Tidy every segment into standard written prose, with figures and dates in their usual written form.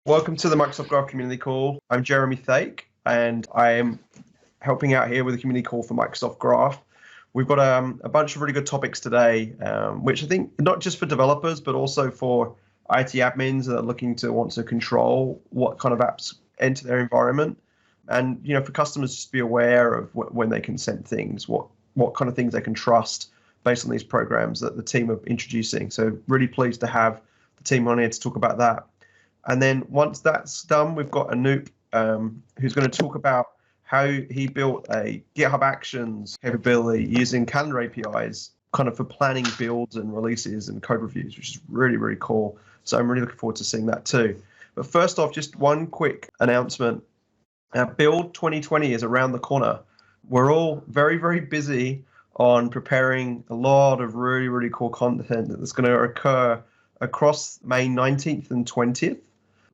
Welcome to the Microsoft Graph Community Call. I'm Jeremy Thake, and I am helping out here with the community call for Microsoft Graph. We've got a bunch of really good topics today, which I think not just for developers, but also for IT admins that are looking to want to control what kind of apps enter their environment. And for customers, just be aware of when they can send things, what kind of things they can trust based on these programs that the team are introducing. So really pleased to have the team on here to talk about that. And then once that's done, we've got Anoop, who's going to talk about how he built a GitHub Actions capability using calendar APIs kind of for planning builds and releases and code reviews, which is really, really cool. So I'm really looking forward to seeing that too. But first off, just one quick announcement. Build 2020 is around the corner. We're all very, very busy on preparing a lot of really, really cool content that's going to occur across May 19th and 20th.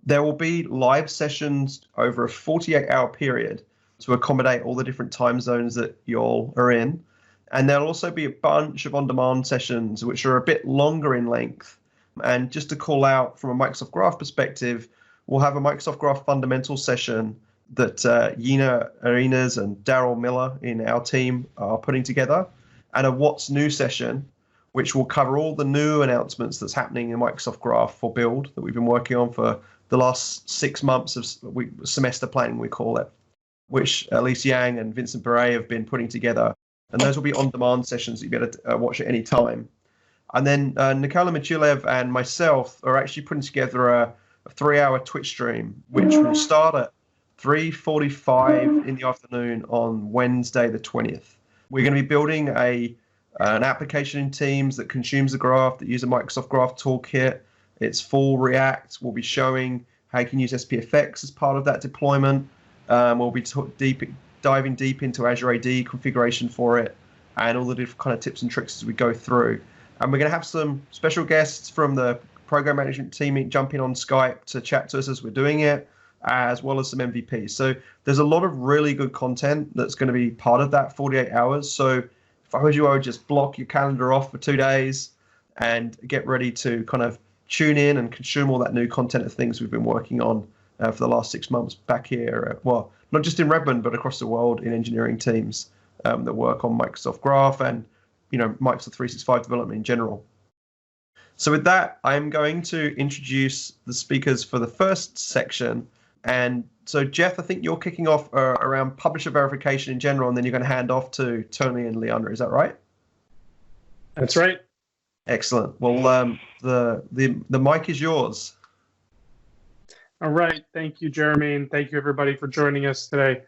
There will be live sessions over a 48-hour period to accommodate all the different time zones that you all are in. And there'll also be a bunch of on-demand sessions, which are a bit longer in length. And just to call out from a Microsoft Graph perspective, we'll have a Microsoft Graph fundamental session that Leana Arenas and Daryl Miller in our team are putting together, and a What's New session, which will cover all the new announcements that's happening in Microsoft Graph for Build that we've been working on for the last 6 months of semester planning, we call it, which Elise Yang and Vincent Beret have been putting together. And those will be on-demand sessions that you'll be able to watch at any time. And then Nikola Michilev and myself are actually putting together a 3-hour Twitch stream, which will start at 3:45 in the afternoon on Wednesday the 20th. We're going to be building an application in Teams that consumes the graph, that uses a Microsoft Graph toolkit. It's full React. We'll be showing how you can use SPFX as part of that deployment. We'll be diving deep into Azure AD configuration for it and all the different kind of tips and tricks as we go through. And we're going to have some special guests from the program management team jumping on Skype to chat to us as we're doing it, as well as some MVPs. So there's a lot of really good content that's going to be part of that 48 hours. So if I was you, I would just block your calendar off for 2 days and get ready to kind of tune in and consume all that new content of things we've been working on for the last 6 months back here. Well, not just in Redmond, but across the world in engineering teams that work on Microsoft Graph and Microsoft 365 development in general. So with that, I'm going to introduce the speakers for the first section. And so, Jeff, I think you're kicking off around publisher verification in general, and then you're going to hand off to Tony and Leana. Is that right? That's right. Excellent. Well, the mic is yours. All right. Thank you, Jeremy, and thank you, everybody, for joining us today.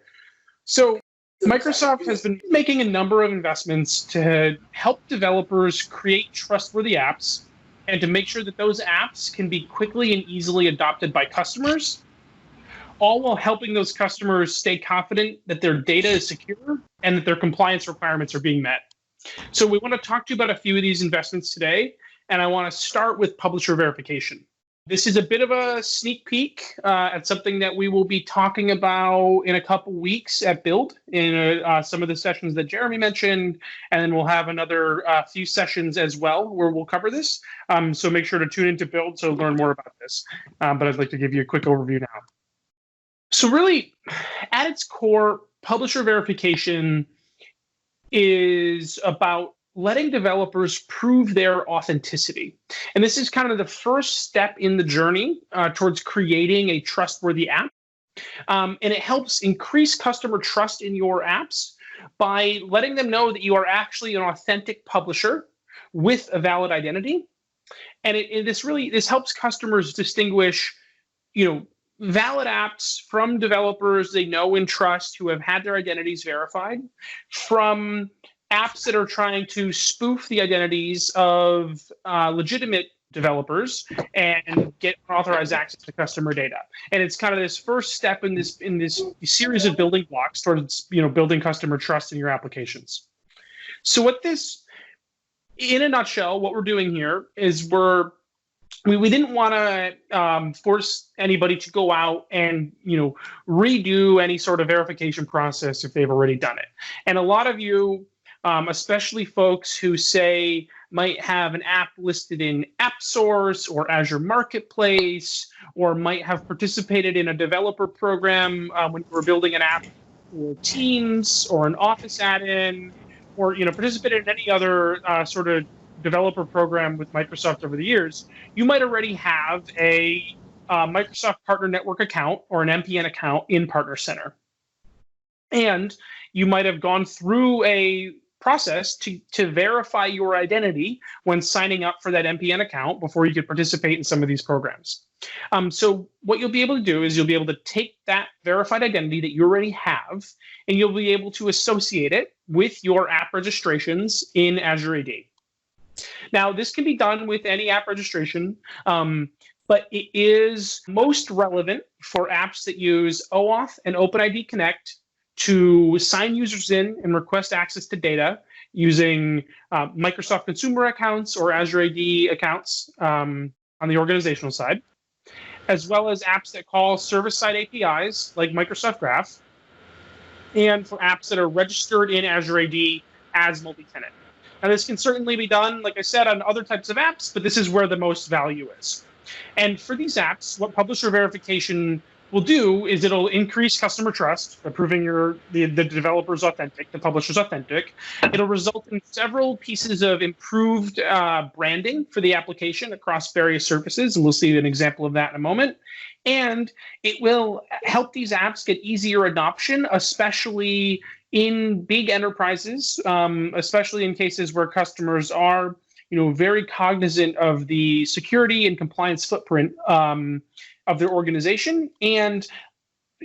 So Microsoft has been making a number of investments to help developers create trustworthy apps and to make sure that those apps can be quickly and easily adopted by customers, all while helping those customers stay confident that their data is secure and that their compliance requirements are being met. So we want to talk to you about a few of these investments today, and I want to start with publisher verification. This is a bit of a sneak peek at something that we will be talking about in a couple weeks at Build in some of the sessions that Jeremy mentioned, and then we'll have another few sessions as well where we'll cover this. So make sure to tune into Build to learn more about this. But I'd like to give you a quick overview now. So really, at its core, publisher verification is about letting developers prove their authenticity. And this is kind of the first step in the journey towards creating a trustworthy app. And it helps increase customer trust in your apps by letting them know that you are actually an authentic publisher with a valid identity. And this helps customers distinguish, valid apps from developers they know and trust who have had their identities verified from apps that are trying to spoof the identities of legitimate developers and get unauthorized access to customer data. And it's kind of this first step in this series of building blocks towards building customer trust in your applications. So in a nutshell, what we're doing here is we didn't want to force anybody to go out and redo any sort of verification process if they've already done it. And a lot of you especially folks who say might have an app listed in AppSource or Azure Marketplace, or might have participated in a developer program when we're building an app for Teams or an Office add-in, or participated in any other sort of developer program with Microsoft over the years. You might already have a Microsoft Partner Network account or an MPN account in Partner Center. And you might have gone through a process to verify your identity when signing up for that MPN account before you could participate in some of these programs. So what you'll be able to do is you'll be able to take that verified identity that you already have, and you'll be able to associate it with your app registrations in Azure AD. Now, this can be done with any app registration, but it is most relevant for apps that use OAuth and OpenID Connect to sign users in and request access to data using Microsoft consumer accounts or Azure AD accounts on the organizational side, as well as apps that call server-side APIs like Microsoft Graph, and for apps that are registered in Azure AD as multi-tenant. Now, this can certainly be done, like I said, on other types of apps, but this is where the most value is. And for these apps, what publisher verification will do is it'll increase customer trust by proving the developer's authentic, the publisher's authentic. It'll result in several pieces of improved branding for the application across various surfaces, and we'll see an example of that in a moment. And it will help these apps get easier adoption, especially in big enterprises, especially in cases where customers are very cognizant of the security and compliance footprint of their organization, and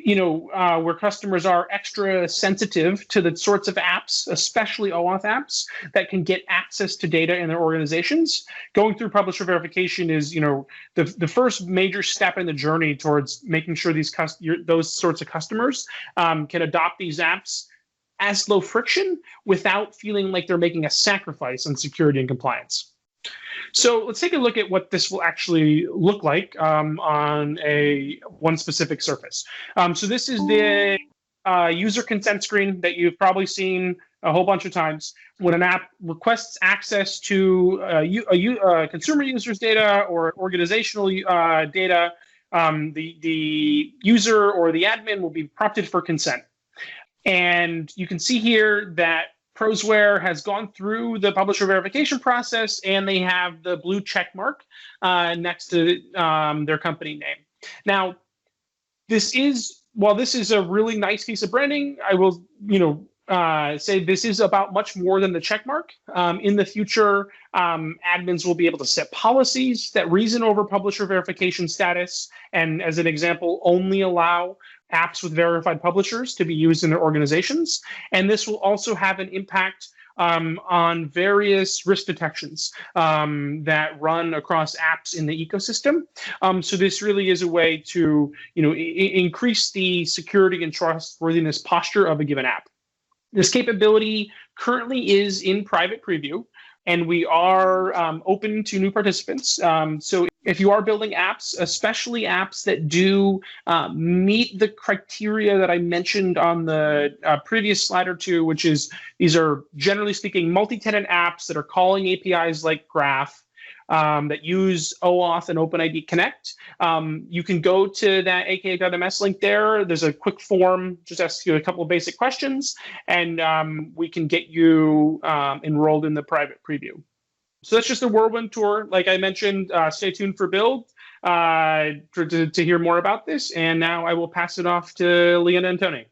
where customers are extra sensitive to the sorts of apps, especially OAuth apps, that can get access to data in their organizations. Going through publisher verification is the first major step in the journey towards making sure those sorts of customers can adopt these apps as low friction without feeling like they're making a sacrifice on security and compliance. So let's take a look at what this will actually look like on one specific surface. So this is the user consent screen that you've probably seen a whole bunch of times. When an app requests access to a consumer user's data or organizational data, the user or the admin will be prompted for consent. And you can see here that Prosware has gone through the publisher verification process, and they have the blue check mark next to their company name. Now, while this is a really nice piece of branding, I will say this is about much more than the check mark. In the future, admins will be able to set policies that reason over publisher verification status, and as an example, only allow apps with verified publishers to be used in their organizations. And this will also have an impact on various risk detections that run across apps in the ecosystem. So this really is a way to increase the security and trustworthiness posture of a given app. This capability currently is in private preview, and we are open to new participants. So if you are building apps, especially apps that do meet the criteria that I mentioned on the previous slide or two, which is these are, generally speaking, multi-tenant apps that are calling APIs like Graph, that use OAuth and OpenID Connect. You can go to that aka.ms link there. There's a quick form, just ask you a couple of basic questions, and we can get you enrolled in the private preview. So that's just a whirlwind tour. Like I mentioned, stay tuned for Build to hear more about this. And now I will pass it off to Leana and Tony.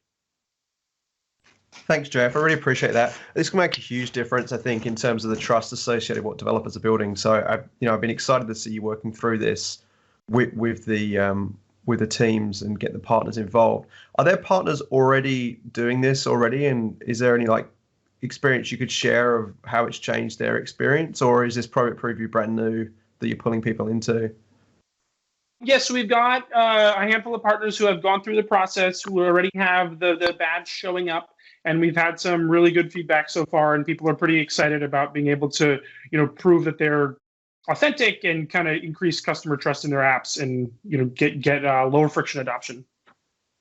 Thanks, Jeff. I really appreciate that. This can make a huge difference, I think, in terms of the trust associated with what developers are building. So I've been excited to see you working through this with the teams and get the partners involved. Are there partners already doing this already? And is there any experience you could share of how it's changed their experience, or is this private preview brand new that you're pulling people into? Yes, we've got a handful of partners who have gone through the process, who already have the badge showing up, and we've had some really good feedback so far, and people are pretty excited about being able to prove that they're authentic and kind of increase customer trust in their apps and get lower friction adoption.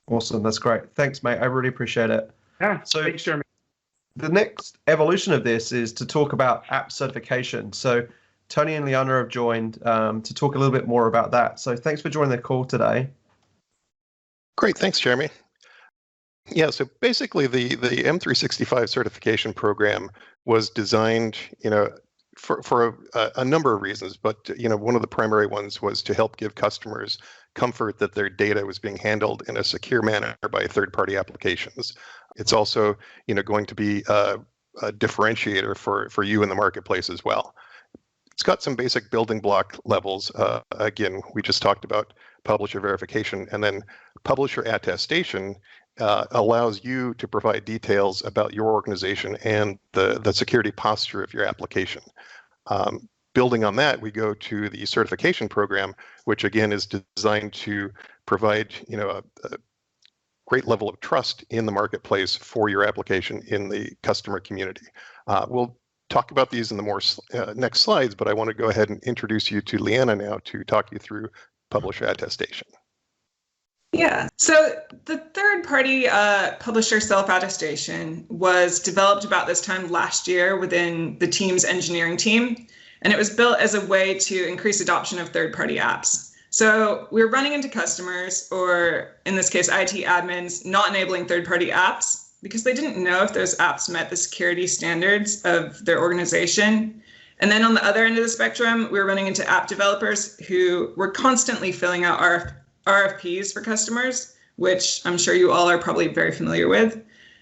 Awesome, that's great. Thanks, mate. I really appreciate it. Yeah, so thanks, Jeremy. The next evolution of this is to talk about app certification. So Tony and Leana have joined to talk a little bit more about that. So thanks for joining the call today. Great, thanks, Jeremy. Yeah, so basically the M365 certification program was designed, for a number of reasons, but one of the primary ones was to help give customers comfort that their data was being handled in a secure manner by third-party applications. It's also, going to be a differentiator for you in the marketplace as well. It's got some basic building block levels. Again, we just talked about publisher verification, and then publisher attestation allows you to provide details about your organization and the security posture of your application. Building on that, we go to the certification program, which again is designed to provide a great level of trust in the marketplace for your application in the customer community. We'll talk about these in the more next slides, but I want to go ahead and introduce you to Leana now to talk you through publisher attestation. Yeah, so the third-party publisher self-attestation was developed about this time last year within the team's engineering team, and it was built as a way to increase adoption of third-party apps. So we're running into customers, or in this case, IT admins, not enabling third-party apps because they didn't know if those apps met the security standards of their organization. And then on the other end of the spectrum, we were running into app developers who were constantly filling out RFPs for customers, which I'm sure you all are probably very familiar with.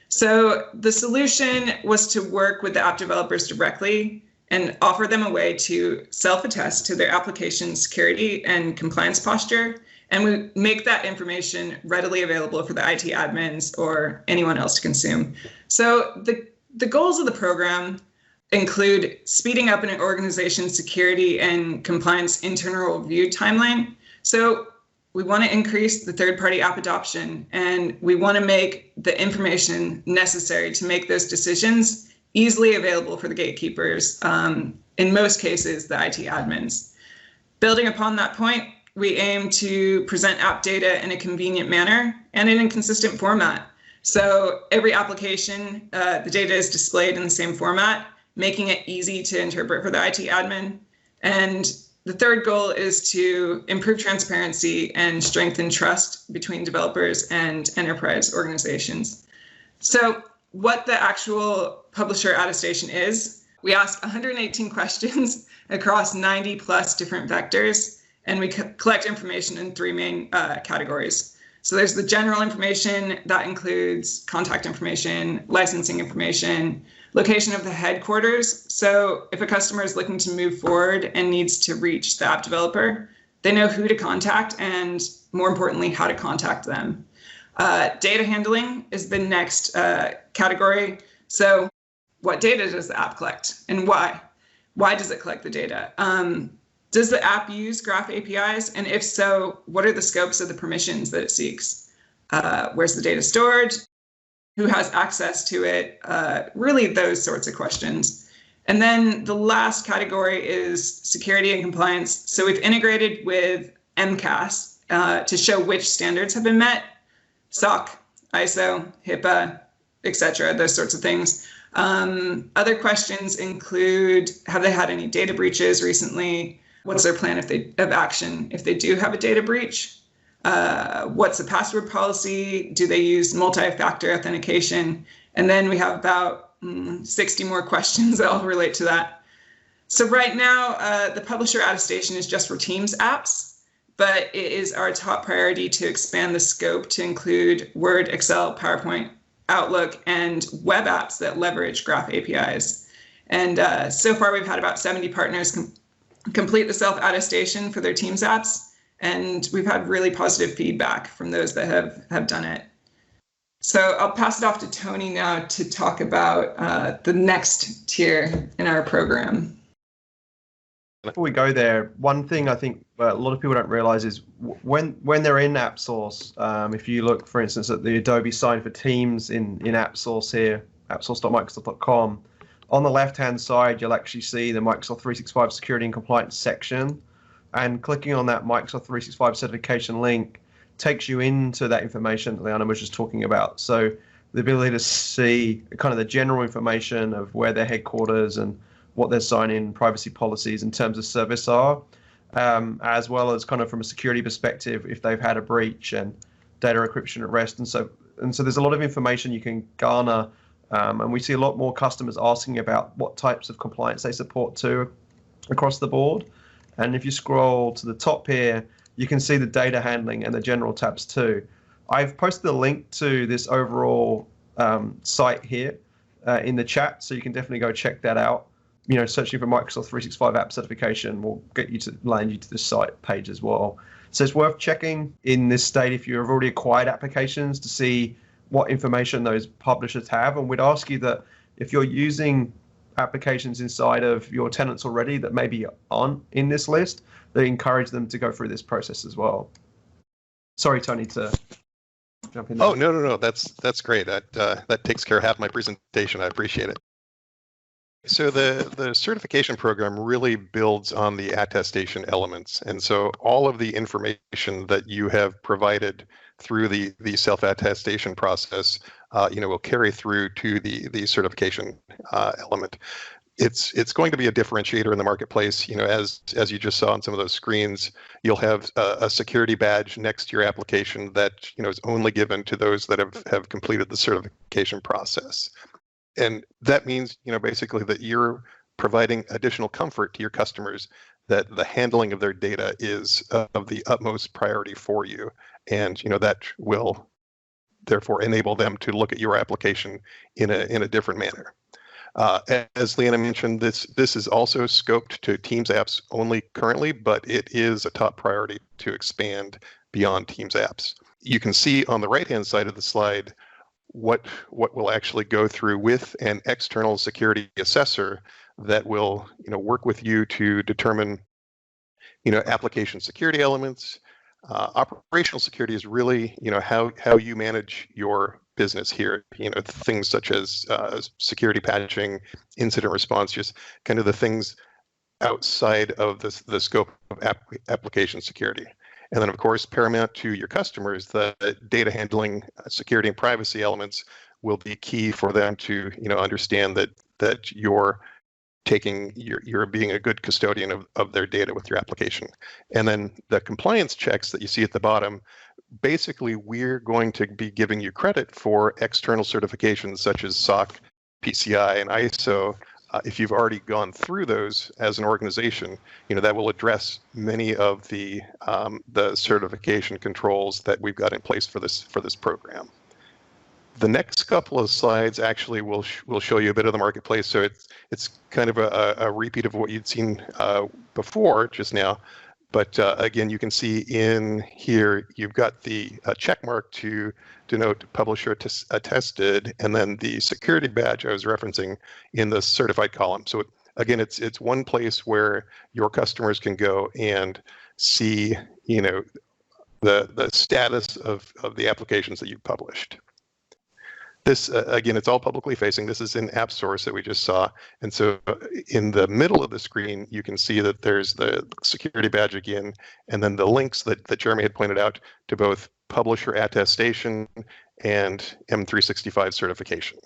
So the solution was to work with the app developers directly and offer them a way to self-attest to their application security and compliance posture. And we make that information readily available for the IT admins or anyone else to consume. So the goals of the program include speeding up an organization's security and compliance internal review timeline. So we want to increase the third-party app adoption, and we want to make the information necessary to make those decisions easily available for the gatekeepers, in most cases, the IT admins. Building upon that point, we aim to present app data in a convenient manner and in a consistent format. So every application, the data is displayed in the same format, making it easy to interpret for the IT admin. And the third goal is to improve transparency and strengthen trust between developers and enterprise organizations. So what the actual publisher attestation is, we ask 118 questions across 90 plus different vectors, and we collect information in three main categories. So there's the general information that includes contact information, licensing information, location of the headquarters. So if a customer is looking to move forward and needs to reach the app developer, they know who to contact and, more importantly, how to contact them. Data handling is the next category. So what data does the app collect and why? Why does it collect the data? Does the app use Graph APIs? And if so, what are the scopes of the permissions that it seeks? Where's the data stored? Who has access to it? Really those sorts of questions. And then the last category is security and compliance. So we've integrated with MCAS to show which standards have been met: SOC, ISO, HIPAA, etc., those sorts of things. Other questions include, have they had any data breaches recently? What's their plan of action if they do have a data breach? What's the password policy? Do they use multi-factor authentication? And then we have about 60 more questions that all relate to that. So right now, the publisher attestation is just for Teams apps, but it is our top priority to expand the scope to include Word, Excel, PowerPoint, Outlook, and web apps that leverage Graph APIs. And so far, we've had about 70 partners complete the self-attestation for their Teams apps, and we've had really positive feedback from those that have done it. So I'll pass it off to Tony now to talk about the next tier in our program. Before we go there, one thing I think a lot of people don't realize is when they're in AppSource, if you look, for instance, at the Adobe sign for Teams in AppSource here, appsource.microsoft.com, on the left-hand side, you'll actually see the Microsoft 365 Security and Compliance section. And clicking on that Microsoft 365 certification link takes you into that information that Leana was just talking about. So the ability to see kind of the general information of where their headquarters and what their sign-in privacy policies in terms of service are, as well as kind of from a security perspective, if they've had a breach and data encryption at rest. And so there's a lot of information you can garner. And we see a lot more customers asking about what types of compliance they support to across the board. And if you scroll to the top here, you can see the data handling and the general tabs too. I've posted a link to this overall site here in the chat, so you can definitely go check that out. Searching for Microsoft 365 app certification will land you to this site page as well. So it's worth checking in this state if you've already acquired applications to see what information those publishers have. And we'd ask you that if you're using applications inside of your tenants already that maybe aren't in this list, they encourage them to go through this process as well. Sorry, Tony, to jump in there. Oh, no. That's great. That takes care of half my presentation. I appreciate it. So the certification program really builds on the attestation elements. And so all of the information that you have provided through the self-attestation process, will carry through to the certification element. It's going to be a differentiator in the marketplace. As you just saw on some of those screens, you'll have a security badge next to your application that is only given to those that have completed the certification process. And that means, basically that you're providing additional comfort to your customers that the handling of their data is of the utmost priority for you. And, that will therefore enable them to look at your application in a different manner. As Leana mentioned, this is also scoped to Teams apps only currently, but it is a top priority to expand beyond Teams apps. You can see on the right-hand side of the slide what will actually go through with an external security assessor that will work with you to determine application security elements. Operational security is really how you manage your business here. Things such as security patching, incident response, just kind of the things outside of the scope of application security. And then, of course, paramount to your customers, the data handling, security, and privacy elements will be key for them to, understand that you're being a good custodian of their data with your application. And then the compliance checks that you see at the bottom, basically, we're going to be giving you credit for external certifications such as SOC, PCI, and ISO. If you've already gone through those as an organization, that will address many of the certification controls that we've got in place for this program. The next couple of slides actually will show you a bit of the marketplace. So it's kind of a repeat of what you'd seen before just now. But again, you can see in here, you've got the check mark to denote publisher attested, and then the security badge I was referencing in the certified column. So again, it's one place where your customers can go and see, the status of the applications that you've published. This, again, it's all publicly facing. This is in App Source that we just saw. And so in the middle of the screen, you can see that there's the security badge again, and then the links that Jeremy had pointed out to both publisher attestation and M365 certification.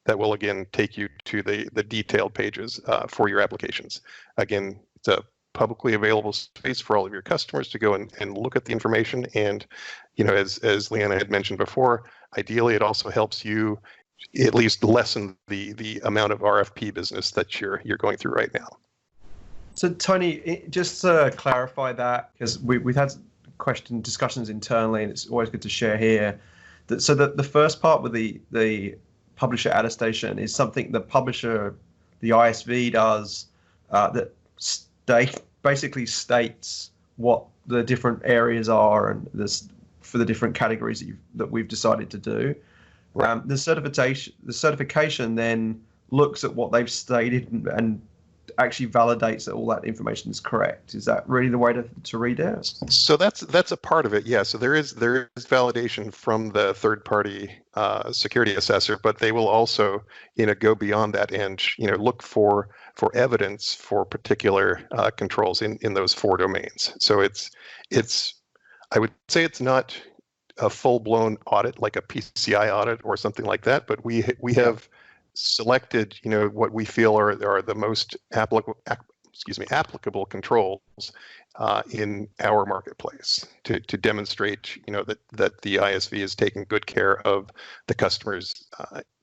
That will, again, take you to the detailed pages for your applications. Again, it's a publicly available space for all of your customers to go and look at the information. And, as Leana had mentioned before, ideally, it also helps you at least lessen the amount of RFP business that you're going through right now. So, Tony, just to clarify that, because we've had discussions internally, and it's always good to share here. So the first part with the publisher attestation is something the publisher, the ISV, does that basically states what the different areas are and for the different categories that we've decided to do. Right. The certification then looks at what they've stated and actually validates that all that information is correct. Is that really the way to read it? So that's a part of it, yeah. So there is validation from the third-party security assessor, but they will also go beyond that and look for evidence for particular controls in those 4 domains. So it's I would say it's not a full-blown audit, like a PCI audit or something like that, but we have selected, what we feel are the most applicable controls in our marketplace to demonstrate, that the ISV is taking good care of the customer's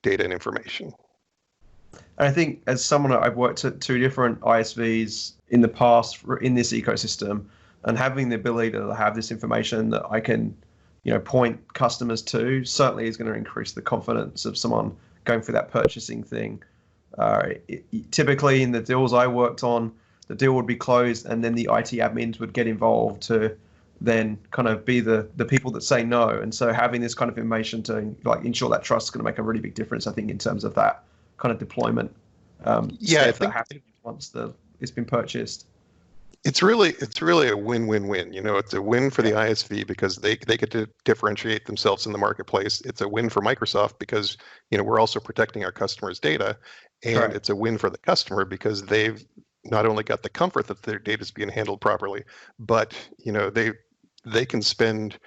data and information. And I think as someone, I've worked at 2 different ISVs in the past in this ecosystem, and having the ability to have this information that I can, point customers to certainly is going to increase the confidence of someone going through that purchasing thing. Typically in the deals I worked on, the deal would be closed and then the IT admins would get involved to then kind of be the people that say no. And so having this kind of information to ensure that trust is going to make a really big difference, I think, in terms of that kind of deployment. I think that happens once it's been purchased. It's really a win-win-win. It's a win for the ISV because they get to differentiate themselves in the marketplace. It's a win for Microsoft because we're also protecting our customers' data, and Correct. It's a win for the customer because they've not only got the comfort that their data is being handled properly, but they can spend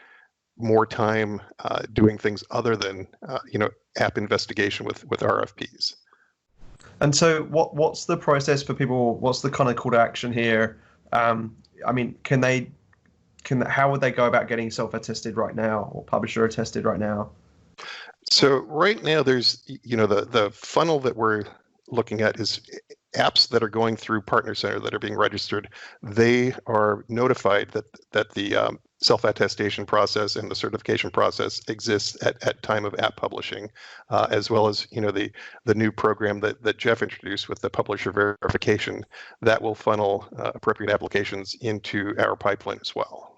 more time doing things other than app investigation with RFPs. And so what's the process for people? What's the kind of call to action here? How would they go about getting self-attested right now or publisher attested right now? So right now there's, the funnel that we're looking at is apps that are going through Partner Center that are being registered. They are notified that the self-attestation process and the certification process exists at time of app publishing, as well as the new program that Jeff introduced with the publisher verification that will funnel appropriate applications into our pipeline as well.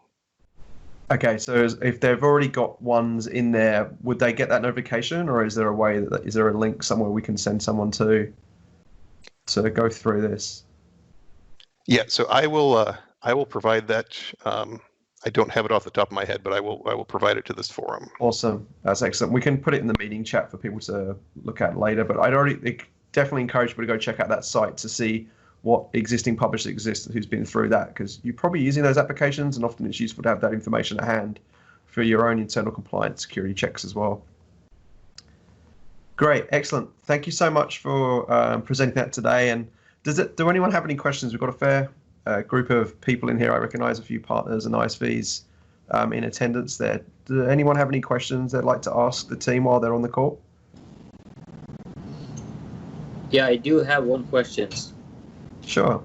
Okay, so if they've already got ones in there, would they get that notification, or is there a link somewhere we can send someone to go through this? Yeah, so I will provide that. I don't have it off the top of my head, but I will provide it to this forum. Awesome, that's excellent. We can put it in the meeting chat for people to look at later. But I'd definitely encourage people to go check out that site to see what existing publishers exist who's been through that, because you're probably using those applications, and often it's useful to have that information at hand for your own internal compliance security checks as well. Great, excellent. Thank you so much for presenting that today. And do anyone have any questions? We've got a fair group of people in here. I recognize a few partners and ISVs in attendance there. Do anyone have any questions they'd like to ask the team while they're on the call? Yeah, I do have one question. Sure.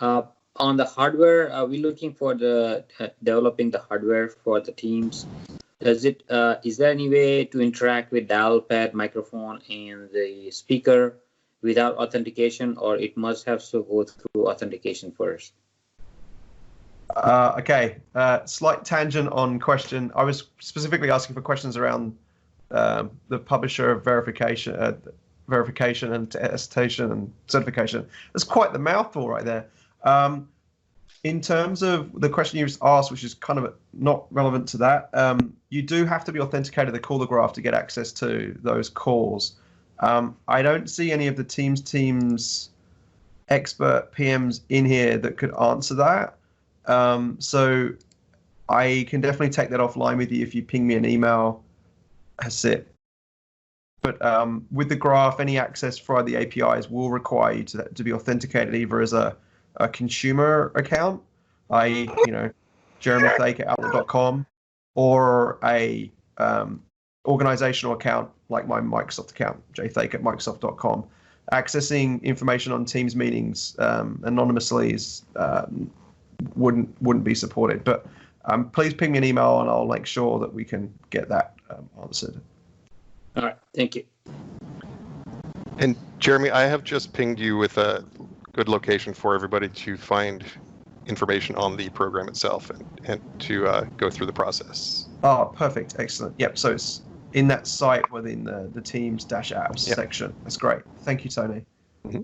On the hardware, are we looking for developing the hardware for the teams? Is there any way to interact with dial pad, microphone, and the speaker without authentication, or it must have to go through authentication first? Okay, slight tangent on question. I was specifically asking for questions around the publisher verification and attestation and certification. That's quite the mouthful right there. In terms of the question you just asked, which is kind of not relevant to that, you do have to be authenticated to call the graph to get access to those calls. I don't see any of the teams expert PMs in here that could answer that. So I can definitely take that offline with you if you ping me an email. That's it. But with the graph, any access via the APIs will require you to be authenticated either as a consumer account, i.e., Jeremy Thake at Outlook.com, or a organizational account like my Microsoft account, jthake at Microsoft.com. Accessing information on Teams meetings anonymously wouldn't be supported. But please ping me an email and I'll make sure that we can get that answered. All right, thank you. And Jeremy, I have just pinged you with a good location for everybody to find information on the program itself and to go through the process. Oh, perfect. Excellent. Yep. So it's in that site within the Teams-apps section. That's great. Thank you, Tony. Mm-hmm.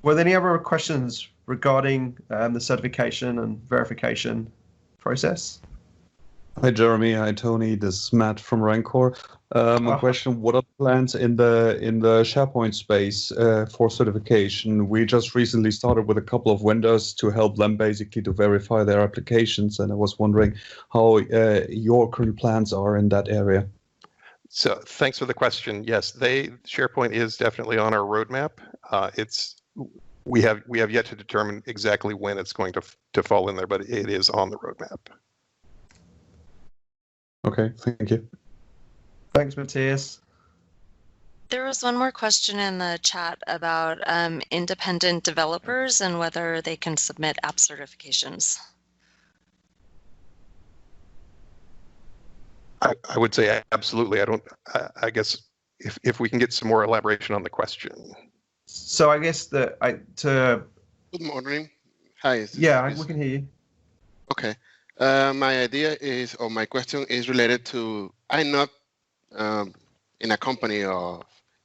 Were there any other questions regarding the certification and verification process? Hi, Jeremy. Hi, Tony. This is Matt from Rancor. A question: what are the plans in the SharePoint space for certification? We just recently started with a couple of vendors to help them basically to verify their applications, and I was wondering how your current plans are in that area. So thanks for the question. Yes, SharePoint is definitely on our roadmap. We have yet to determine exactly when it's going to fall in there, but it is on the roadmap. Okay, thank you. Thanks, Matthias. There was one more question in the chat about independent developers and whether they can submit app certifications. I would say absolutely. I guess if we can get some more elaboration on the question. So I guess Good morning. Hi. We can hear you. Okay. My idea is, or my question is related to, I'm not in a company of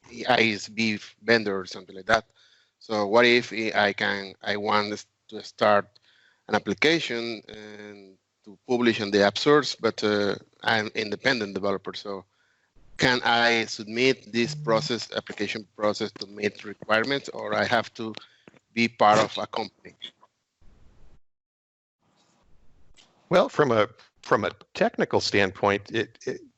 ISV vendor or something like that. So what if I want to start an application and to publish on the app source, but I'm independent developer. So can I submit this application process to meet requirements, or I have to be part of a company? Well, from a technical standpoint,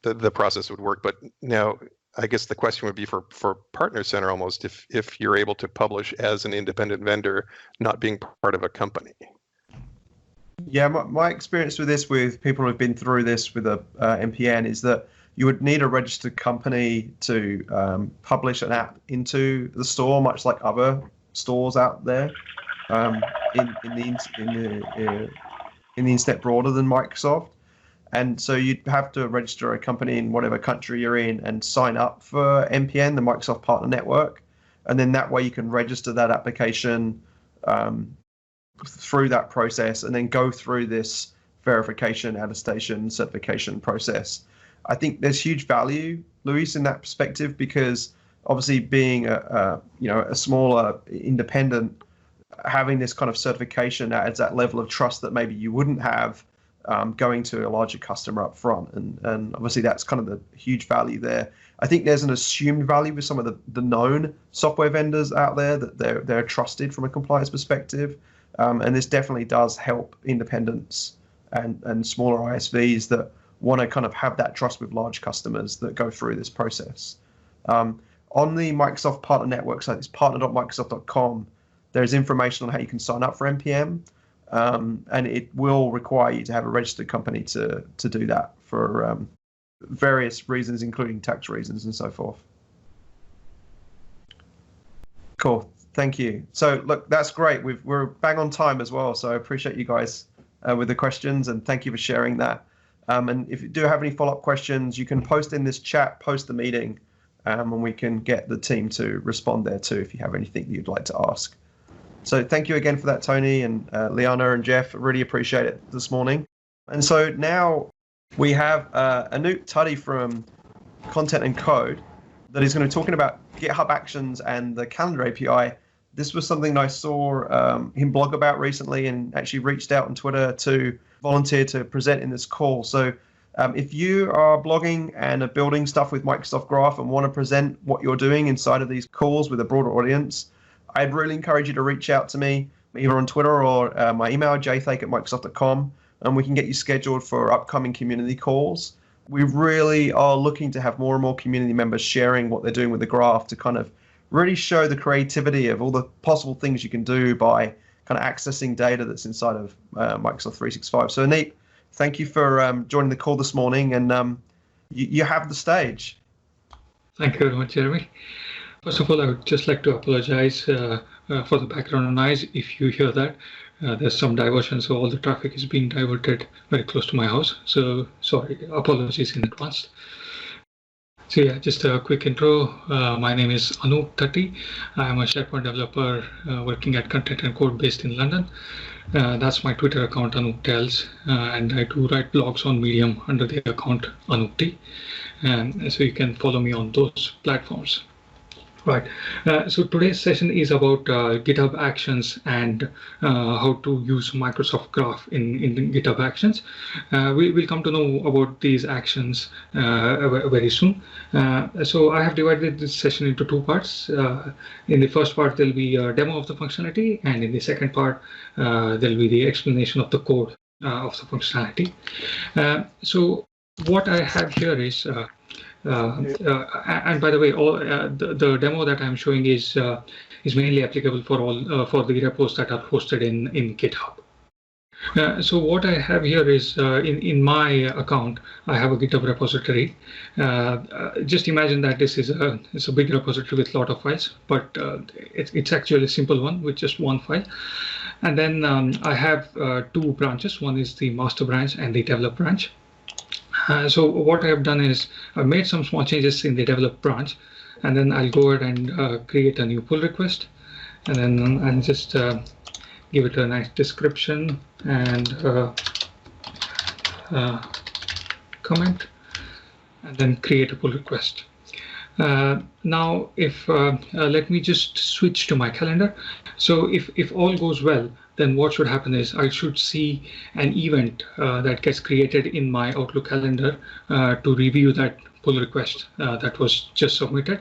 the process would work. But now, I guess the question would be for Partner Center almost, if you're able to publish as an independent vendor, not being part of a company. Yeah, my experience with this, with people who've been through this with a MPN, is that you would need a registered company to publish an app into the store, much like other stores out there in the internet broader than Microsoft. And so you'd have to register a company in whatever country you're in and sign up for MPN, the Microsoft Partner Network. And then that way you can register that application through that process and then go through this verification, attestation, certification process. I think there's huge value, Luis, in that perspective, because obviously being a smaller independent, having this kind of certification adds that level of trust that maybe you wouldn't have going to a larger customer up front. And obviously that's kind of the huge value there. I think there's an assumed value with some of the known software vendors out there that they're trusted from a compliance perspective. And this definitely does help independents and smaller ISVs that want to kind of have that trust with large customers that go through this process. On the Microsoft Partner Network site, it's partner.microsoft.com. There's information on how you can sign up for NPM, and it will require you to have a registered company to do that for various reasons, including tax reasons and so forth. Cool, thank you. So look, that's great. We're bang on time as well, so I appreciate you guys with the questions, and thank you for sharing that. And if you do have any follow-up questions, you can post in this chat post the meeting, and we can get the team to respond there too if you have anything you'd like to ask. So thank you again for that, Tony and Leana and Jeff. Really appreciate it this morning. And so now we have Anoop Tatti from Content and Code that is going to be talking about GitHub Actions and the Calendar API. This was something I saw him blog about recently and actually reached out on Twitter to volunteer to present in this call. So if you are blogging and are building stuff with Microsoft Graph and want to present what you're doing inside of these calls with a broader audience, I'd really encourage you to reach out to me either on Twitter or my email, jthake@microsoft.com, and we can get you scheduled for upcoming community calls. We really are looking to have more and more community members sharing what they're doing with the graph to kind of really show the creativity of all the possible things you can do by kind of accessing data that's inside of Microsoft 365. So Anoop, thank you for joining the call this morning, and you have the stage. Thank you very much, Jeremy. First of all, I would just like to apologize for the background noise. If you hear that, there's some diversion, so all the traffic is being diverted very close to my house. So sorry, apologies in advance. So yeah, just a quick intro. My name is Anoop Tatti. I'm a SharePoint developer working at Content and Code based in London. That's my Twitter account, Anoop Tells, and I do write blogs on Medium under the account Anoop T. And so you can follow me on those platforms. Right. So today's session is about GitHub Actions and how to use Microsoft Graph in GitHub Actions. We'll come to know about these actions very soon. So I have divided this session into two parts. In the first part, there'll be a demo of the functionality, and in the second part, there'll be the explanation of the code of the functionality. So what I have here is and by the way, all the demo that I'm showing is mainly applicable for all for the repos that are hosted in GitHub. So what I have here is in my account, I have a GitHub repository. Just imagine that this is a big repository with a lot of files, but it's actually a simple one with just one file. And then I have two branches. One is the master branch and the develop branch. So what I have done is I've made some small changes in the develop branch, and then I'll go ahead and create a new pull request, and then I'll just give it a nice description and comment, and then create a pull request. Now, if let me just switch to my calendar. So if all goes well, then what should happen is I should see an event that gets created in my Outlook calendar to review that pull request that was just submitted.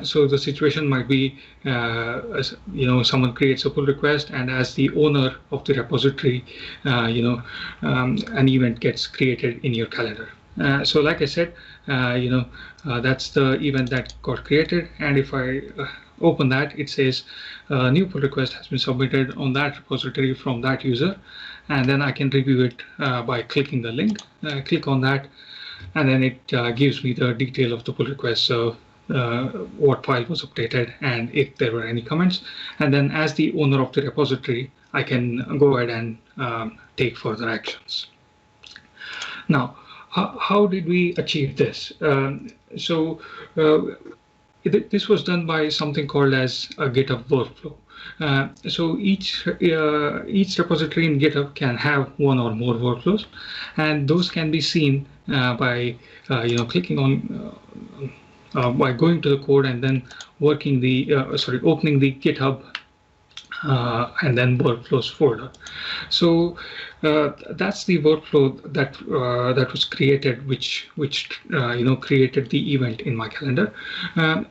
So the situation might be, someone creates a pull request, and as the owner of the repository, an event gets created in your calendar. So like I said, that's the event that got created, and if I open that, it says new pull request has been submitted on that repository from that user, and then I can review it by clicking the link. Click on that, and then it gives me the detail of the pull request, so what file was updated and if there were any comments. And then as the owner of the repository, I can go ahead and take further actions. Now, how did we achieve this? This was done by something called as a GitHub workflow. So each repository in GitHub can have one or more workflows, and those can be seen by clicking on by going to the code and then opening the GitHub and then workflows folder. So that's the workflow that was created, which created the event in my calendar.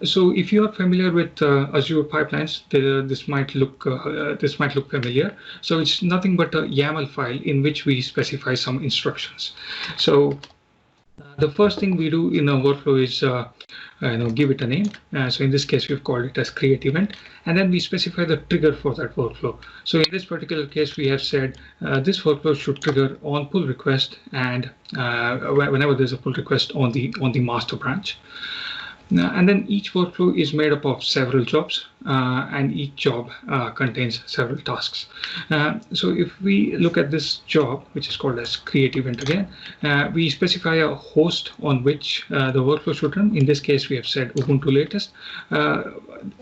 So if you are familiar with Azure pipelines, this might look familiar. So it's nothing but a YAML file in which we specify some instructions. So the first thing we do in a workflow is give it a name. So in this case, we've called it as create event, and then we specify the trigger for that workflow. So in this particular case, we have said this workflow should trigger on pull request and whenever there's a pull request on the master branch. And then each workflow is made up of several jobs, and each job contains several tasks. So if we look at this job, which is called as create event again, we specify a host on which the workflow should run. In this case, we have said Ubuntu latest.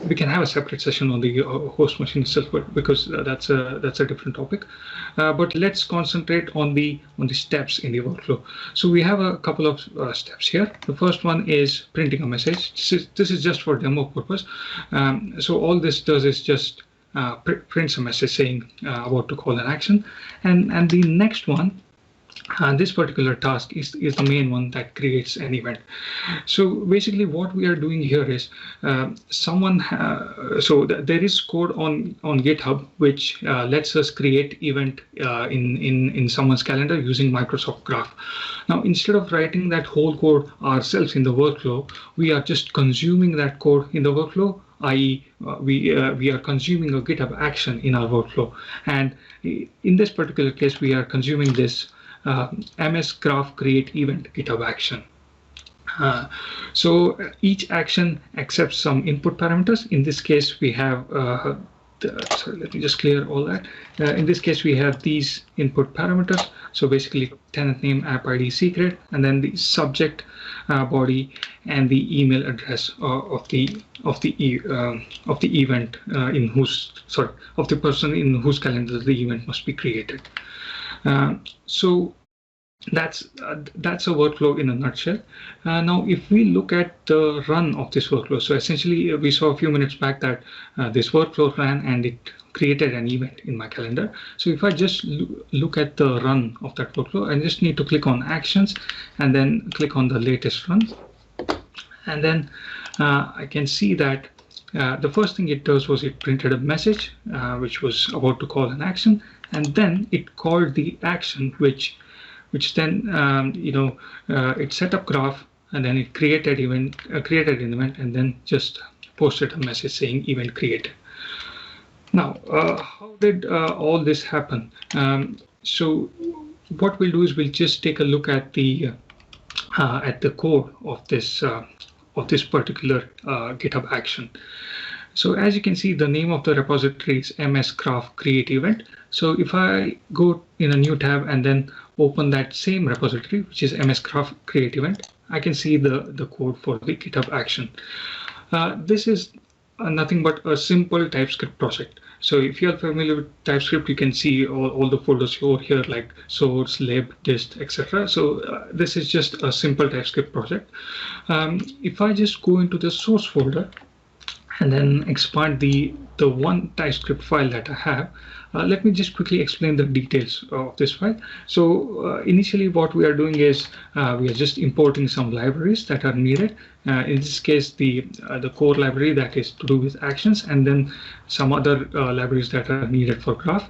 We can have a separate session on the host machine itself, but because that's a different topic. But let's concentrate on the steps in the workflow. So we have a couple of steps here. The first one is printing a message. This is just for demo purpose. So all this does is just prints a message saying about to call an action, and the next one, this particular task is the main one that creates an event. So basically what we are doing here is there is code on GitHub which lets us create event in someone's calendar using Microsoft Graph. Now, instead of writing that whole code ourselves in the workflow, we are just consuming that code in the workflow, i.e. we are consuming a GitHub action in our workflow. And in this particular case, we are consuming this MS Graph create event GitHub action. So each action accepts some input parameters. In this case, we have sorry, let me just clear all that. In this case, we have these input parameters. So basically, tenant name, app ID, secret, and then the subject, body, and the email address of the event of the person in whose calendar the event must be created. So that's a workflow in a nutshell. Now, if we look at the run of this workflow, so essentially we saw a few minutes back that this workflow ran and it created an event in my calendar. So if I just look at the run of that workflow, I just need to click on Actions and then click on the latest run. And then I can see that the first thing it does was it printed a message which was about to call an action, and then it called the action, which then it set up graph, and then it created an event, and then just posted a message saying event created. Now, how did all this happen? So what we'll do is we'll just take a look at the code of this particular GitHub action. So as you can see, the name of the repository is MS-Graph Create Event. So if I go in a new tab and then open that same repository, which is MS-Graph Create Event, I can see the code for the GitHub action. This is nothing but a simple TypeScript project. So if you're familiar with TypeScript, you can see all the folders over here like source, lib, dist, etc. So this is just a simple TypeScript project. If I just go into the source folder and then expand the one TypeScript file that I have, let me just quickly explain the details of this file. So initially what we are doing is we are just importing some libraries that are needed. In this case, the core library that is to do with actions, and then some other libraries that are needed for graph.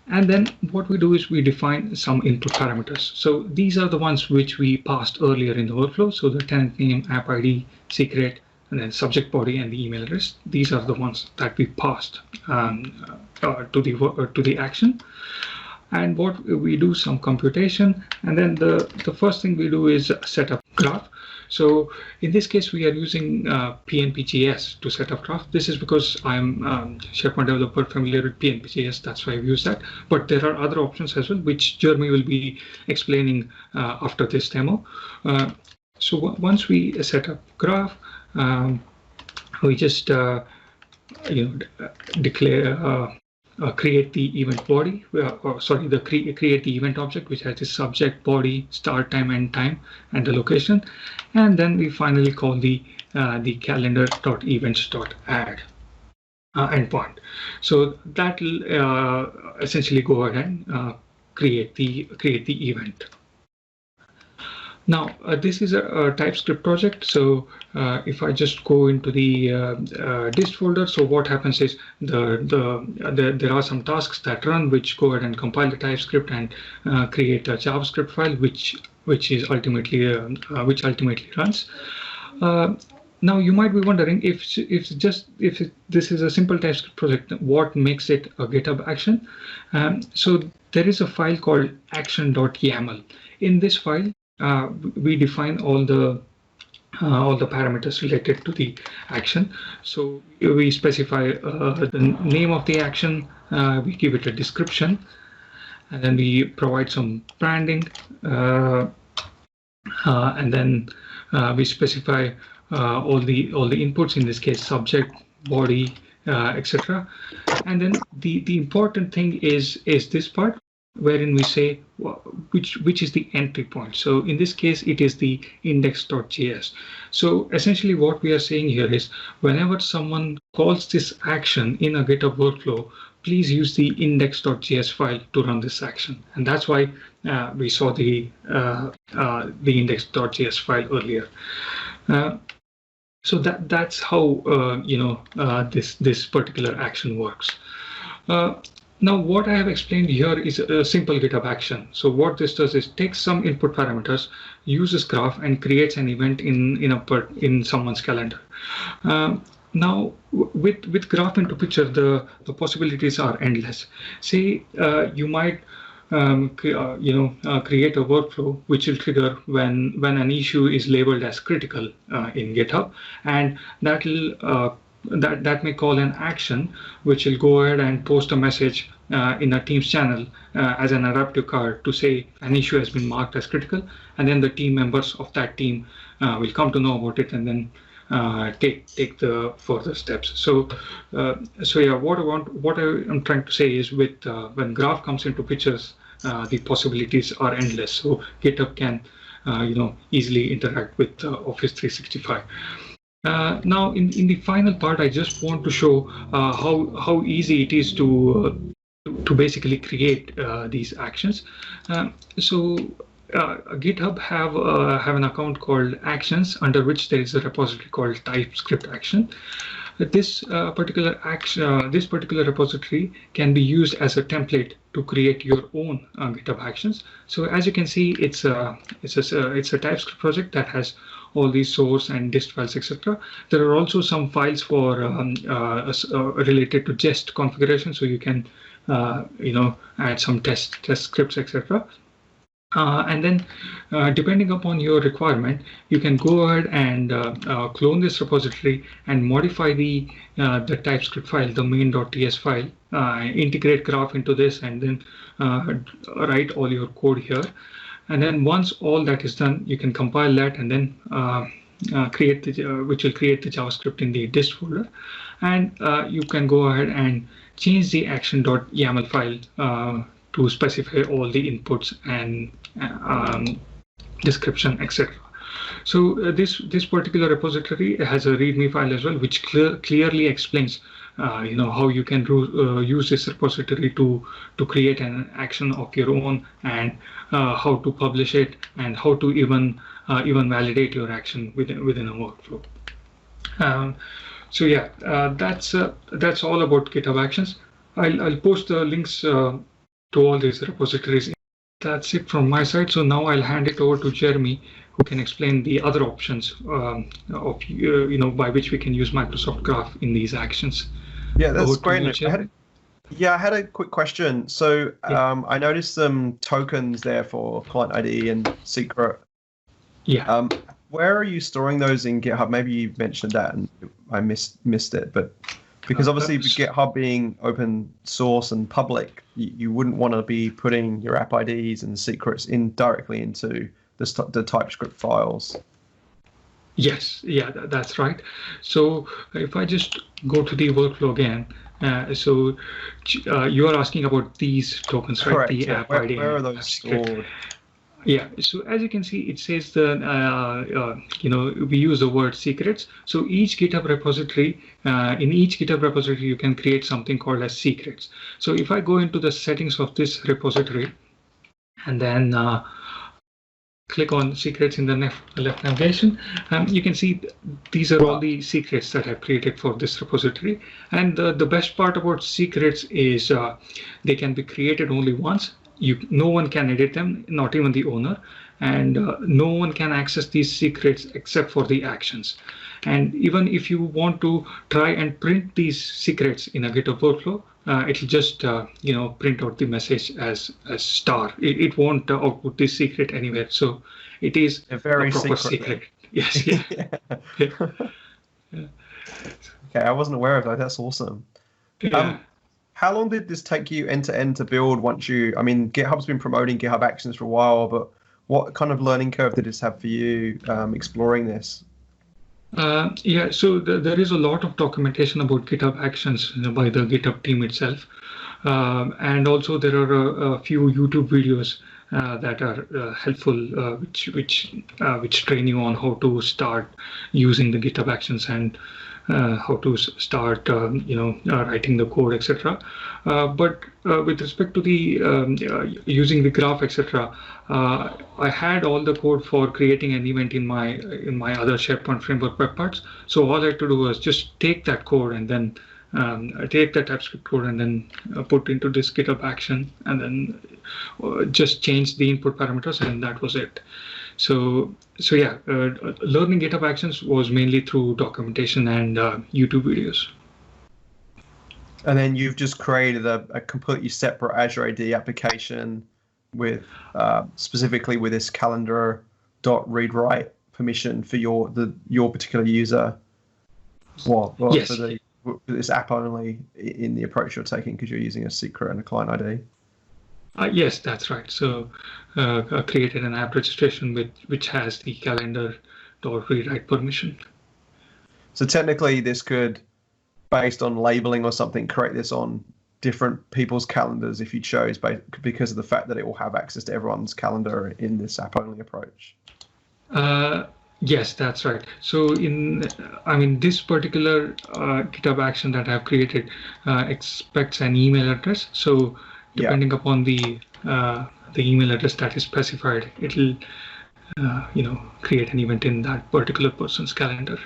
And then what we do is we define some input parameters. So these are the ones which we passed earlier in the workflow. So the tenant name, app ID, secret, and then subject body and the email address. These are the ones that we passed to the action. And what we do some computation, and then the first thing we do is set up graph. So in this case, we are using PNP.js to set up graph. This is because I'm SharePoint developer familiar with PNP.js. That's why I've used that. But there are other options as well, which Jeremy will be explaining after this demo. So once we set up graph, we just declare create the event body, create the event object, which has the subject, body, start time, end time, and the location, and then we finally call the calendar.events.add endpoint. So that will essentially go ahead and create the event. Now, this is a TypeScript project. So if I just go into the dist folder, so what happens is there are some tasks that run which go ahead and compile the TypeScript and create a JavaScript file, which ultimately runs. Now you might be wondering if this is a simple TypeScript project, what makes it a GitHub action? So there is a file called action.yaml. In this file, we define all the parameters related to the action. So we specify the name of the action, we give it a description, and then we provide some branding, and then we specify all the inputs, in this case subject, body, etc. And then the important thing is this part, wherein we say which is the entry point. So in this case, it is the index.js. So essentially what we are saying here is whenever someone calls this action in a GitHub workflow, please use the index.js file to run this action. And that's why we saw the index.js file earlier. So that's how this particular action works. Now, what I have explained here is a simple GitHub action. So what this does is takes some input parameters, uses graph, and creates an event in someone's calendar. Now, with graph into picture, the possibilities are endless. Say you might create a workflow which will trigger when an issue is labeled as critical in GitHub, and that will that may call an action which will go ahead and post a message in a Teams channel as an adaptive card to say an issue has been marked as critical, and then the team members of that team will come to know about it and then take the further steps. So yeah, what I'm trying to say is with when graph comes into pictures, the possibilities are endless. So GitHub can easily interact with Office 365. Now, in the final part, I just want to show how easy it is to basically create these actions. GitHub have an account called Actions, under which there is a repository called TypeScript Action. This particular repository can be used as a template to create your own GitHub Actions. So as you can see, it's a TypeScript project that has all these source and dist files, etc. There are also some files for related to jest configuration, so you can add some test scripts, etc. And then, depending upon your requirement, you can go ahead and clone this repository and modify the TypeScript file, the main.ts file, integrate graph into this, and then write all your code here. And then once all that is done, you can compile that and then which will create the JavaScript in the dist folder. And you can go ahead and change the action.yaml file to specify all the inputs and description, etc. So this particular repository has a README file as well, which clearly explains how you can use this repository to create an action of your own, and how to publish it, and how to even validate your action within a workflow. So yeah, that's all about GitHub Actions. I'll post the links to all these repositories. That's it from my side. So now I'll hand it over to Jeremy, who can explain the other options by which we can use Microsoft Graph in these actions. Yeah, that's great. I had a quick question. So I noticed some tokens there for client ID and secret. Yeah. Where are you storing those in GitHub? Maybe you mentioned that and I missed it, but because obviously with GitHub being open source and public, you wouldn't want to be putting your app IDs and secrets directly into the TypeScript files. Yes, yeah, that's right. So if I just go to the workflow again, so you are asking about these tokens, right? Correct, the app ID. Where are those stored? Yeah, so as you can see, it says we use the word secrets. So each GitHub repository, in each GitHub repository, you can create something called as secrets. So if I go into the settings of this repository, and then click on secrets in the left navigation, you can see these are all the secrets that I've created for this repository. And the best part about secrets is they can be created only once. No one can edit them, not even the owner, and no one can access these secrets except for the actions. And even if you want to try and print these secrets in a GitHub workflow, it'll just print out the message as star. It won't output this secret anywhere. So it is a proper secret. Yes. Yeah. Yeah. Okay, I wasn't aware of that. That's awesome. Yeah. How long did this take you end to end to build? GitHub's been promoting GitHub Actions for a while, but what kind of learning curve did this have for you exploring this? Yeah, so there is a lot of documentation about GitHub Actions by the GitHub team itself. And also there are a few YouTube videos that are helpful, which train you on how to start using the GitHub Actions and how to start, writing the code, etc. But with respect to the using the graph, etc., I had all the code for creating an event in my other SharePoint framework web parts. So all I had to do was just take that code and then take that TypeScript code and then put into this GitHub action, and then just change the input parameters, and that was it. So yeah, learning GitHub Actions was mainly through documentation and YouTube videos. And then you've just created a completely separate Azure AD application with specifically with this calendar.read-write permission for your particular user. Yes. For this app only in the approach you're taking, because you're using a secret and a client ID. Yes, that's right. So I created an app registration which has the calendar.read-write permission. So technically this could, based on labeling or something, create this on different people's calendars if you chose, because of the fact that it will have access to everyone's calendar in this app-only approach. Yes, that's right. So this particular GitHub action that I've created expects an email address. So depending upon the email address that is specified, it'll create an event in that particular person's calendar.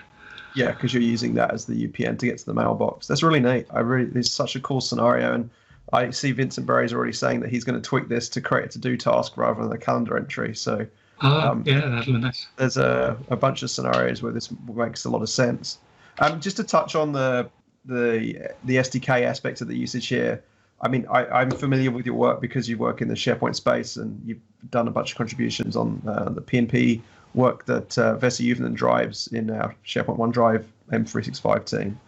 Yeah, because you're using that as the UPN to get to the mailbox. That's really neat. It's such a cool scenario, and I see Vincent Berry's already saying that he's going to tweak this to create a to-do task rather than a calendar entry. So yeah, that'll be nice. There's a bunch of scenarios where this makes a lot of sense. Just to touch on the SDK aspect of the usage here. I mean, I'm familiar with your work because you work in the SharePoint space and you've done a bunch of contributions on the PNP work that Vesa Yuvinen drives in our SharePoint OneDrive M365 team.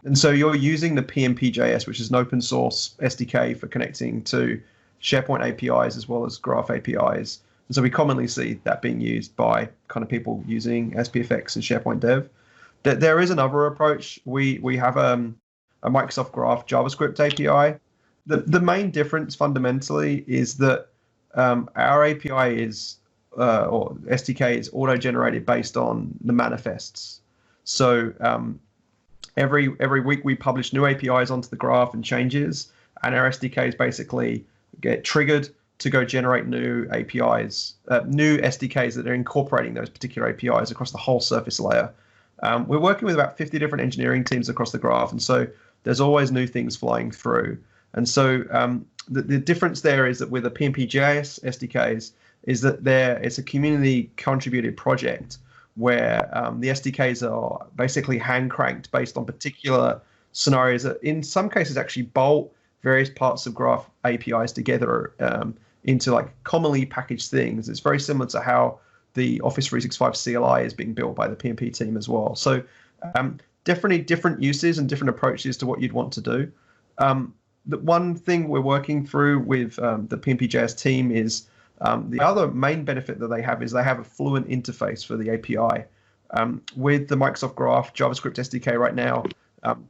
And so you're using the PNP.js, which is an open source SDK for connecting to SharePoint APIs as well as Graph APIs. And so we commonly see that being used by kind of people using SPFX and SharePoint Dev. There is another approach. We have a Microsoft Graph JavaScript API. The main difference fundamentally is that our API is or SDK is auto-generated based on the manifests. So every week we publish new APIs onto the graph and changes, and our SDKs basically get triggered to go generate new APIs, new SDKs that are incorporating those particular APIs across the whole surface layer. We're working with about 50 different engineering teams across the graph, and so there's always new things flying through. And so the difference there is that with the PNP.js SDKs is that it's a community contributed project where the SDKs are basically hand cranked based on particular scenarios that in some cases actually bolt various parts of Graph APIs together into like commonly packaged things. It's very similar to how the Office 365 CLI is being built by the PNP team as well. So definitely different uses and different approaches to what you'd want to do. The one thing we're working through with the PNP.js team is the other main benefit that they have is they have a fluent interface for the API. With the Microsoft Graph JavaScript SDK right now,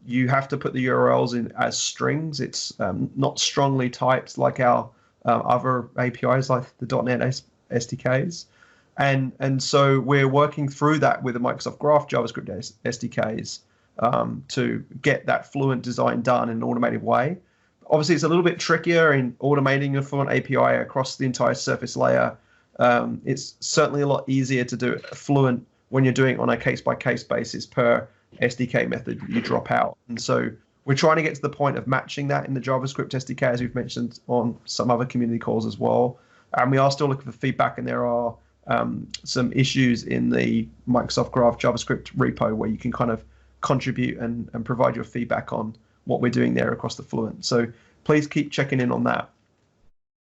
you have to put the URLs in as strings. It's not strongly typed like our other APIs like the .NET SDKs. And so we're working through that with the Microsoft Graph JavaScript SDKs to get that fluent design done in an automated way. Obviously, it's a little bit trickier in automating a fluent API across the entire surface layer. It's certainly a lot easier to do it fluent when you're doing it on a case-by-case basis per SDK method you drop out. And so we're trying to get to the point of matching that in the JavaScript SDK, as we've mentioned on some other community calls as well. And we are still looking for feedback, and there are some issues in the Microsoft Graph JavaScript repo where you can kind of contribute and provide your feedback on what we're doing there across the Fluent. So please keep checking in on that.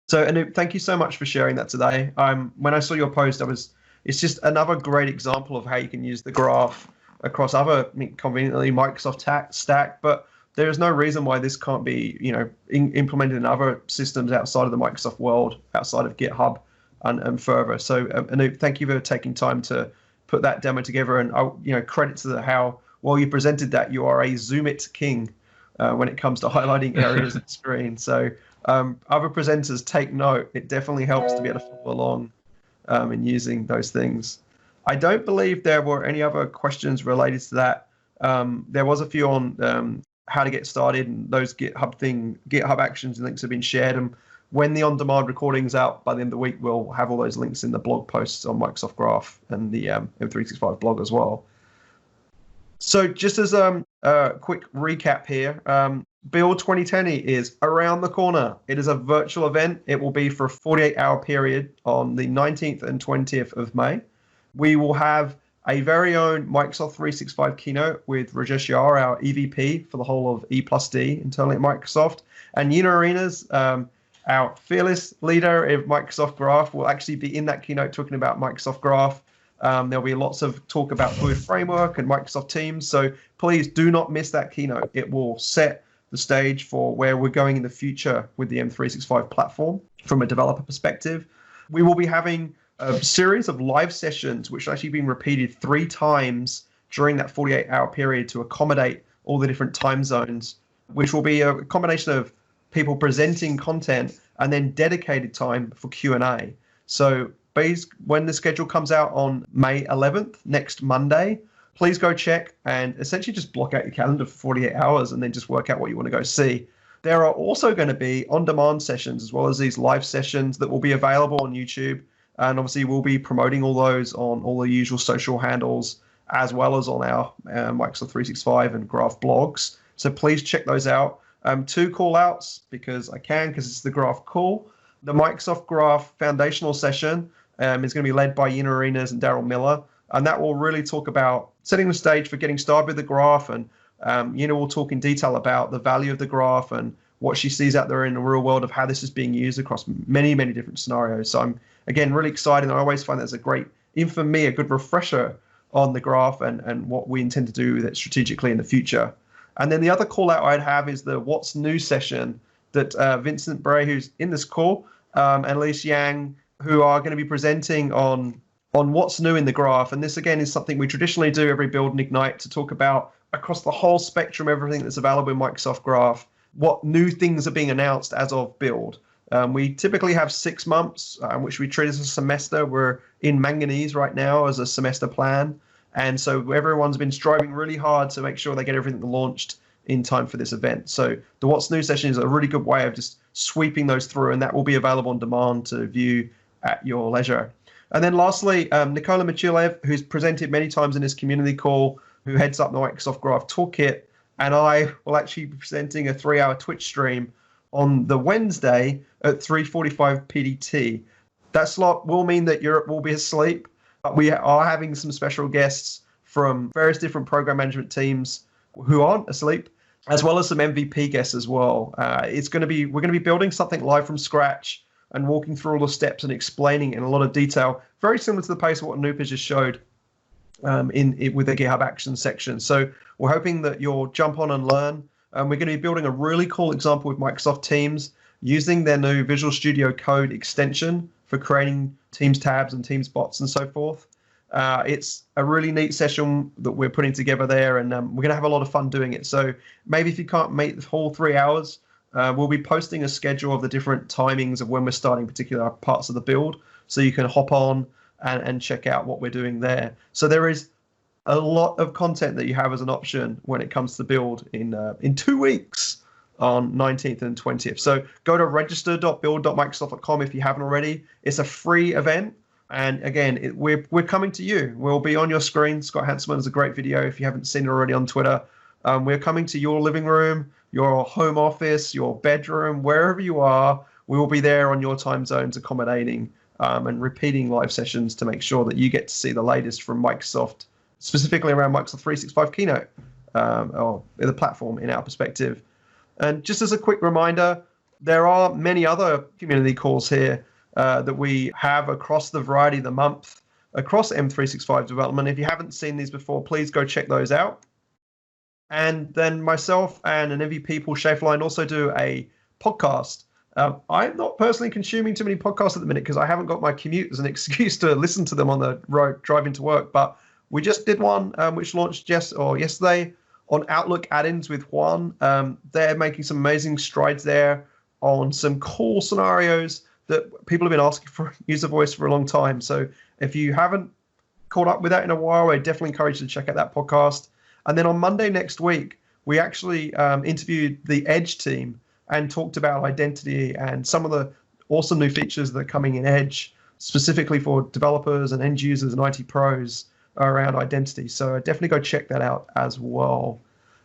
So Anoop, thank you so much for sharing that today. When I saw your post, it's just another great example of how you can use the graph across other conveniently Microsoft stack, but there is no reason why this can't be, implemented in other systems outside of the Microsoft world, outside of GitHub and further. So Anoop, thank you for taking time to put that demo together, and credit to how well you presented that. You are a Zoom it king when it comes to highlighting areas of the screen. So other presenters take note. It definitely helps to be able to follow along in using those things. I don't believe there were any other questions related to that. There was a few on how to get started, and those GitHub Actions links have been shared. And when the on-demand recording's out by the end of the week, we'll have all those links in the blog posts on Microsoft Graph and the M365 blog as well. So just as a quick recap here, Build 2020 is around the corner. It is a virtual event. It will be for a 48-hour period on the 19th and 20th of May. We will have a very own Microsoft 365 keynote with Rajesh Yar, our EVP for the whole of E+D internally at Microsoft. And Yuna Arenas, our fearless leader of Microsoft Graph, will actually be in that keynote talking about Microsoft Graph. There'll be lots of talk about Fluid Framework and Microsoft Teams. So please do not miss that keynote. It will set the stage for where we're going in the future with the M365 platform from a developer perspective. We will be having a series of live sessions, which have actually been repeated 3 times during that 48-hour period to accommodate all the different time zones, which will be a combination of people presenting content, and then dedicated time for Q&A. So when the schedule comes out on May 11th, next Monday, please go check and essentially just block out your calendar for 48 hours and then just work out what you want to go see. There are also going to be on-demand sessions as well as these live sessions that will be available on YouTube. And obviously we'll be promoting all those on all the usual social handles as well as on our Microsoft 365 and Graph blogs. So please check those out. 2 call-outs because it's the Graph call. The Microsoft Graph foundational session is going to be led by Leana Arenas and Daryl Miller. And that will really talk about setting the stage for getting started with the Graph. And we'll talk in detail about the value of the Graph and what she sees out there in the real world of how this is being used across many, many different scenarios. So I'm, again, really excited. I always find that's a good refresher on the Graph and what we intend to do with it strategically in the future. And then the other call out I'd have is the What's New session that Vincent Bray, who's in this call, and Elise Yang, who are going to be presenting on what's new in the Graph. And this, again, is something we traditionally do every Build and Ignite to talk about across the whole spectrum, everything that's available in Microsoft Graph, what new things are being announced as of Build. We typically have 6 months, which we treat as a semester. We're in Manganese right now as a semester plan. And so everyone's been striving really hard to make sure they get everything launched in time for this event. So the What's New session is a really good way of just sweeping those through, and that will be available on demand to view at your leisure. And then lastly, Nikola Machilev, who's presented many times in this community call, who heads up the Microsoft Graph Toolkit, and I will actually be presenting a 3-hour Twitch stream on the Wednesday at 3:45 PDT. That slot will mean that Europe will be asleep, but we are having some special guests from various different program management teams who aren't asleep, as well as some MVP guests as well. We're going to be building something live from scratch and walking through all the steps and explaining in a lot of detail, very similar to the pace of what Anoop has just showed with the GitHub Actions section. So we're hoping that you'll jump on and learn. We're going to be building a really cool example with Microsoft Teams using their new Visual Studio Code extension for creating Teams tabs and Teams bots and so forth. It's a really neat session that we're putting together there, and we're going to have a lot of fun doing it. So maybe if you can't make the whole 3 hours, we'll be posting a schedule of the different timings of when we're starting particular parts of the build, so you can hop on and check out what we're doing there. So there is a lot of content that you have as an option when it comes to build in 2 weeks on 19th and 20th. So go to register.build.microsoft.com if you haven't already. It's a free event. And again, we're coming to you. We'll be on your screen. Scott Hanselman has a great video if you haven't seen it already on Twitter. We're coming to your living room, your home office, your bedroom, wherever you are. We will be there on your time zones accommodating and repeating live sessions to make sure that you get to see the latest from Microsoft, specifically around Microsoft 365 Keynote, or the platform in our perspective. And just as a quick reminder, there are many other community calls here that we have across the variety of the month, across M365 development. If you haven't seen these before, please go check those out. And then myself and an MVP, Paul Schaeferlein, also do a podcast. I'm not personally consuming too many podcasts at the minute because I haven't got my commute as an excuse to listen to them on the road driving to work. But we just did one which launched yesterday on Outlook add-ins with Juan. They're making some amazing strides there on some cool scenarios that people have been asking for user voice for a long time. So if you haven't caught up with that in a while, I definitely encourage you to check out that podcast. And then on Monday next week, we actually interviewed the Edge team and talked about identity and some of the awesome new features that are coming in Edge, specifically for developers and end users and IT pros around identity. So definitely go check that out as well.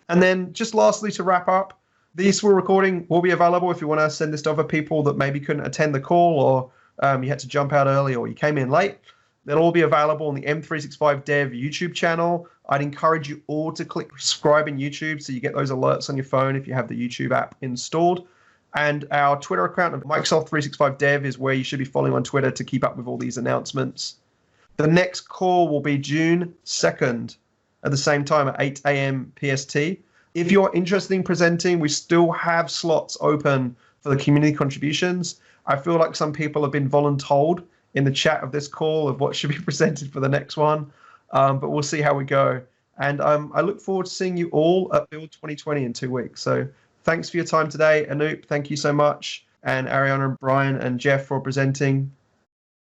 And then just lastly, to wrap up, the useful recording will be available if you want to send this to other people that maybe couldn't attend the call, or you had to jump out early, or you came in late. They'll all be available on the M365 Dev YouTube channel. I'd encourage you all to click subscribe in YouTube so you get those alerts on your phone if you have the YouTube app installed. And our Twitter account of Microsoft 365 Dev is where you should be following on Twitter to keep up with all these announcements. The next call will be June 2nd at the same time at 8 a.m. PST. If you're interested in presenting, we still have slots open for the community contributions. I feel like some people have been voluntold in the chat of this call of what should be presented for the next one, but we'll see how we go. And I look forward to seeing you all at Build 2020 in 2 weeks. So thanks for your time today. Anoop, thank you so much. And Ariana and Brian and Jeff for presenting.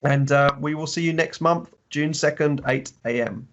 And we will see you next month, June 2nd, 8 a.m.